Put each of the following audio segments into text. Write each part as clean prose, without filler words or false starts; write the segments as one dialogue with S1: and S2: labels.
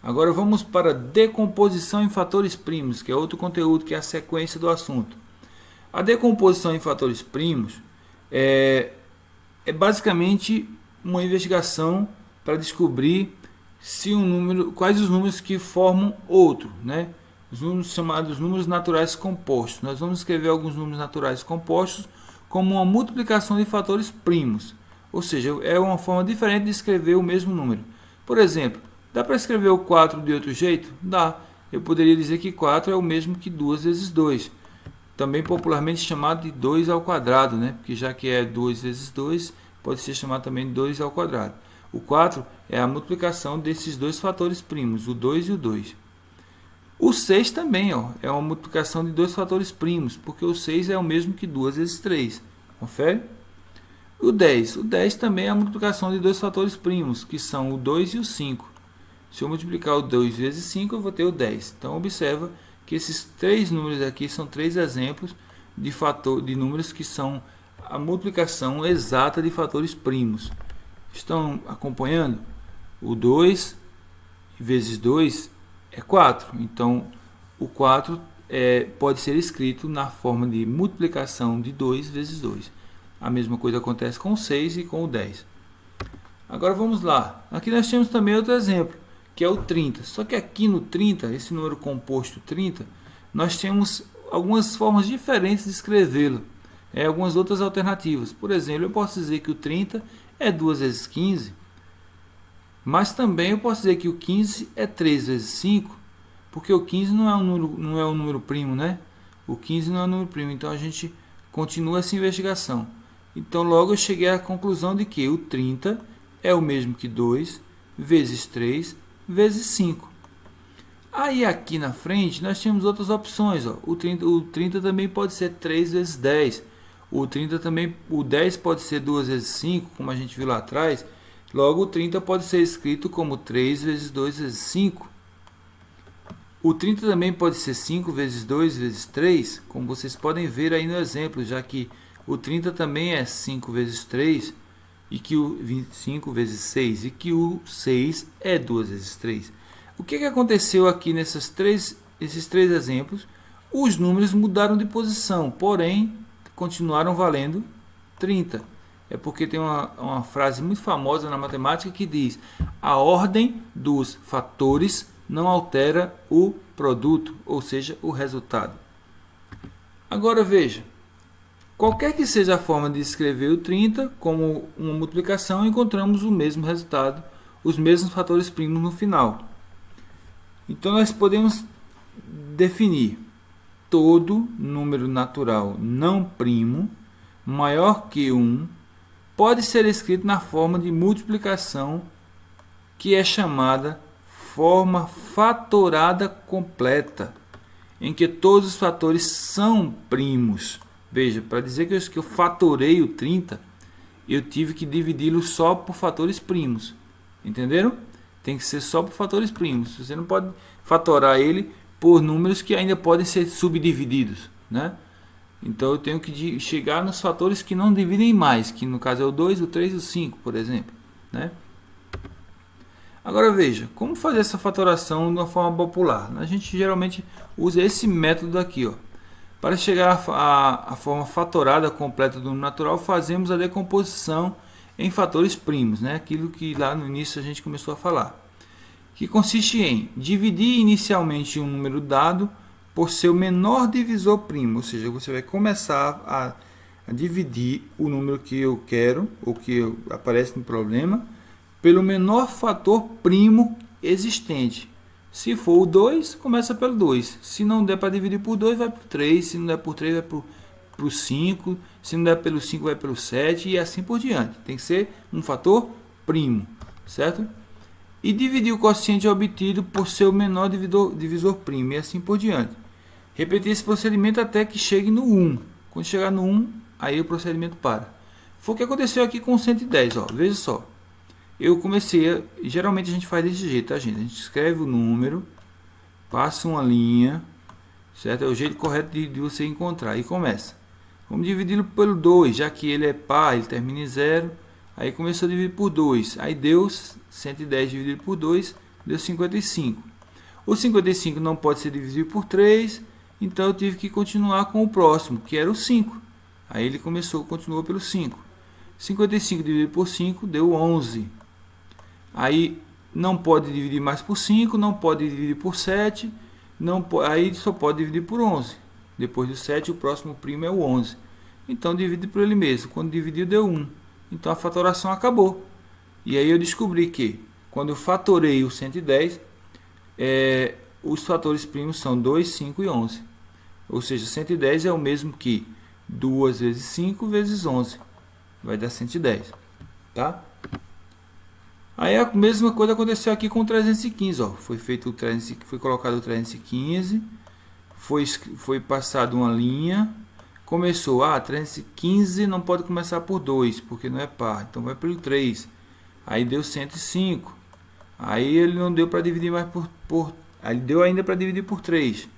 S1: Agora vamos para decomposição em fatores primos, que é outro conteúdo, que é a sequência do assunto. A decomposição em fatores primos é basicamente uma investigação para descobrir se um número, quais os números que formam outro, né? Os números chamados números naturais compostos. Nós vamos escrever alguns números naturais compostos como uma multiplicação de fatores primos, ou seja, é uma forma diferente de escrever o mesmo número. Por exemplo, dá para escrever o 4 de outro jeito? Dá. Eu poderia dizer que 4 é o mesmo que 2 vezes 2, também popularmente chamado de 2 ao quadrado, né? Porque já que é 2 vezes 2, pode ser chamado também de 2 ao quadrado. O 4 é a multiplicação desses dois fatores primos, o 2 e o 2. O 6 também é uma multiplicação de dois fatores primos, porque o 6 é o mesmo que 2 vezes 3. Confere? O 10. O 10 também é a multiplicação de dois fatores primos, que são o 2 e o 5. Se eu multiplicar o 2 vezes 5, eu vou ter o 10. Então, observa que esses três números aqui são três exemplos de números que são a multiplicação exata de fatores primos. Estão acompanhando? O 2 vezes 2 é 4. Então, o 4 pode ser escrito na forma de multiplicação de 2 vezes 2. A mesma coisa acontece com o 6 e com o 10. Agora vamos lá. Aqui nós temos também outro exemplo, que é o 30. Só que aqui no 30, esse número composto 30, nós temos algumas formas diferentes de escrevê-lo. Algumas outras alternativas. Por exemplo, eu posso dizer que o 30 é 2 vezes 15, mas também eu posso dizer que o 15 é 3 vezes 5, porque o 15 não é um número primo, né? O 15 não é um número primo, então a gente continua essa investigação. Então logo eu cheguei à conclusão de que o 30 é o mesmo que 2 vezes 3 vezes 5. Aí aqui na frente nós temos outras opções. O 30 também pode ser 3 vezes 10. O 10 pode ser 2 vezes 5, como a gente viu lá atrás. Logo o 30 pode ser escrito como 3 vezes 2 vezes 5. O 30 também pode ser 5 vezes 2 vezes 3, como vocês podem ver aí no exemplo, já que o 30 também é 5 vezes 3, e que o 25 vezes 6, e que o 6 é 2 vezes 3. O que aconteceu aqui nesses três exemplos? Os números mudaram de posição, porém continuaram valendo 30. É porque tem uma frase muito famosa na matemática que diz: a ordem dos fatores não altera o produto, ou seja, o resultado. Agora veja, qualquer que seja a forma de escrever o 30 como uma multiplicação, encontramos o mesmo resultado, os mesmos fatores primos no final. Então nós podemos definir todo número natural não primo maior que 1 pode ser escrito na forma de multiplicação, que é chamada forma fatorada completa, em que todos os fatores são primos. Veja, para dizer que eu fatorei o 30, eu tive que dividi-lo só por fatores primos. Entenderam? Tem que ser só por fatores primos. Você não pode fatorar ele por números que ainda podem ser subdivididos, né? Então eu tenho que chegar nos fatores que não dividem mais, que no caso é o 2, o 3 e o 5, por exemplo, né? Agora veja, como fazer essa fatoração de uma forma popular? A gente geralmente usa esse método aqui, Para chegar à forma fatorada completa do número natural, fazemos a decomposição em fatores primos, né? Aquilo que lá no início a gente começou a falar, que consiste em dividir inicialmente um número dado por seu menor divisor primo, ou seja, você vai começar a dividir o número que eu quero, ou que aparece no problema, pelo menor fator primo existente. Se for o 2, começa pelo 2. Se não der para dividir por 2, vai para o 3. Se não der por 3, vai para o 5. Se não der pelo 5, vai para o 7 e assim por diante. Tem que ser um fator primo, certo? E dividir o quociente obtido por seu menor divisor primo e assim por diante. Repetir esse procedimento até que chegue no 1. Quando chegar no 1, aí o procedimento para. Foi o que aconteceu aqui com 110, veja só. Eu comecei, geralmente a gente faz desse jeito, tá, gente? A gente escreve o número, passa uma linha, certo? É o jeito correto de você encontrar e começa. Vamos dividi-lo pelo 2, já que ele é par, ele termina em 0. Aí começou a dividir por 2, aí deu 110 dividido por 2, deu 55. O 55 não pode ser dividido por 3, então eu tive que continuar com o próximo, que era o 5. Aí ele continuou pelo 5. 55 dividido por 5 deu 11. Aí não pode dividir mais por 5, não pode dividir por 7, aí só pode dividir por 11. Depois do 7, o próximo primo é o 11. Então divide por ele mesmo. Quando dividiu, deu 1. Então a fatoração acabou. E aí eu descobri que quando eu fatorei o 110, os fatores primos são 2, 5 e 11. Ou seja, 110 é o mesmo que 2 vezes 5 vezes 11. Vai dar 110. Tá? Aí a mesma coisa aconteceu aqui com o 315. Ó. Foi colocado o 315. Foi passado uma linha. Começou, 315 não pode começar por 2, porque não é par. Então vai pelo 3. Aí deu 105. Aí ele não deu para dividir mais aí deu ainda para dividir por 3.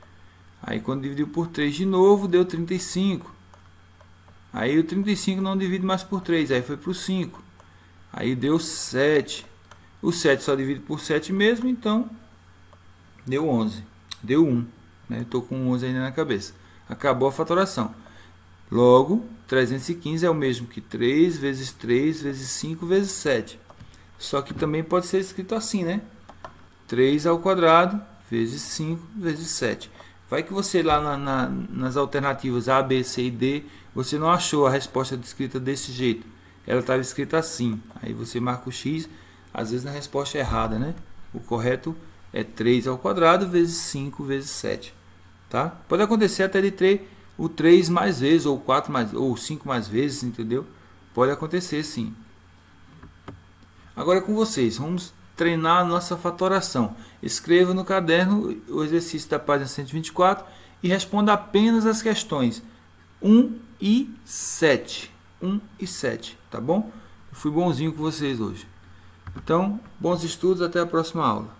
S1: Aí quando dividiu por 3 de novo, deu 35. Aí o 35 não divide mais por 3, aí foi para o 5. Aí deu 7. O 7 só divide por 7 mesmo, então deu 11. Deu 1. Né? Estou com 11 ainda na cabeça. Acabou a fatoração. Logo, 315 é o mesmo que 3 vezes 3 vezes 5 vezes 7. Só que também pode ser escrito assim, né? 3 ao quadrado vezes 5 vezes 7. Vai que você lá nas alternativas A, B, C e D, você não achou a resposta escrita desse jeito. Ela estava escrita assim. Aí você marca o X, às vezes na resposta errada, né? O correto é 3 ao quadrado vezes 5 vezes 7. Tá? Pode acontecer até de ter o 3 mais vezes, ou 4 mais, ou 5 mais vezes, entendeu? Pode acontecer sim. Agora é com vocês, vamos treinar a nossa fatoração. Escreva no caderno o exercício da página 124 e responda apenas as questões 1 e 7. 1 e 7, tá bom? Eu fui bonzinho com vocês hoje. Então, bons estudos, até a próxima aula.